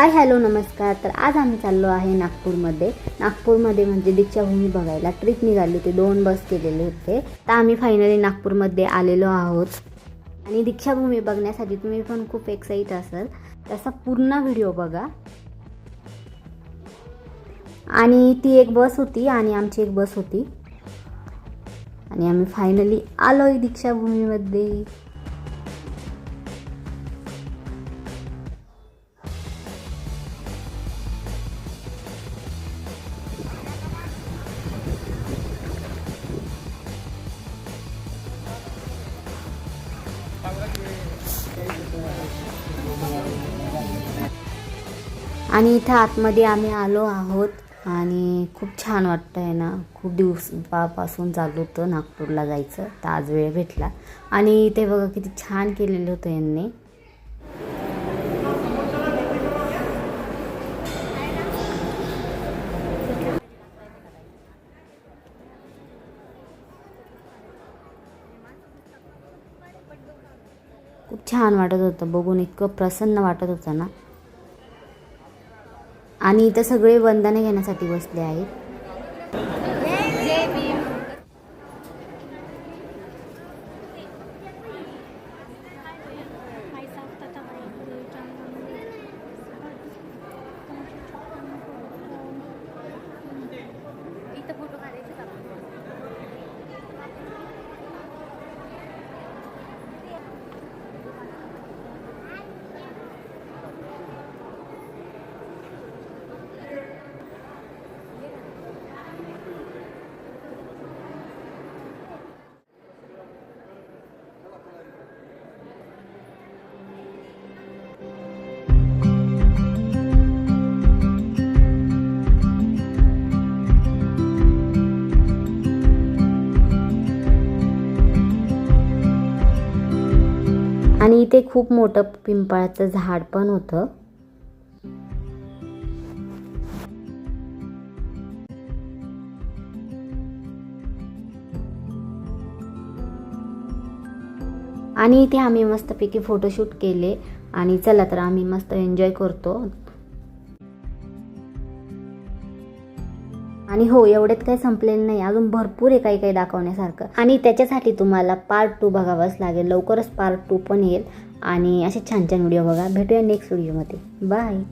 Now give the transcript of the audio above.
Hi hello नमस्कार। तर आज आम्ही चाललो आहे नागपूरमध्ये म्हणजे दीक्षाभूमी बघायला ट्रिप निघाली होती। 2 बस केलेले होते। तर आम्ही फायनली नागपूरमध्ये आलेलो आहोत आणि दीक्षाभूमी बघण्यासाठी तुम्ही पण खूप एक्साइट असाल, तसा पूर्ण व्हिडिओ बघा। आणि ती एक बस होती आणि आमची एक बस होती आणि आम्ही फायनली आलोय दीक्षाभूमीमध्ये। आणि इथं आतमध्ये आम्ही आलो आहोत आणि खूप छान वाटतंय ना। खूप दिवसापासून चालू होतं नागपूरला जायचं, तर आज वेळ भेटला आणि ते बघा किती छान केलेलं होतं यांनी। खूप छान वाटत होतं बघून, इतकं प्रसन्न वाटत होतं ना। आणि इथं सगळे वंदने घेण्यासाठी बसले आहेत। आणि इथे खूप मोठं पिंपळाचं झाड पण होतं। आणि इथे आम्ही मस्तपैकी फोटोशूट केले आणि चला तर आम्ही मस्त एन्जॉय करतो। आणि हो, एवढ्यात काही संपलेलं नाही, अजून भरपूर आहे काही काही दाखवण्यासारखं आणि त्याच्यासाठी तुम्हाला पार्ट 2 बघावंच लागेल। लवकरच पार्ट 2 पण येईल आणि असे छान छान व्हिडिओ बघा। भेटूया नेक्स्ट व्हिडिओमध्ये। बाय।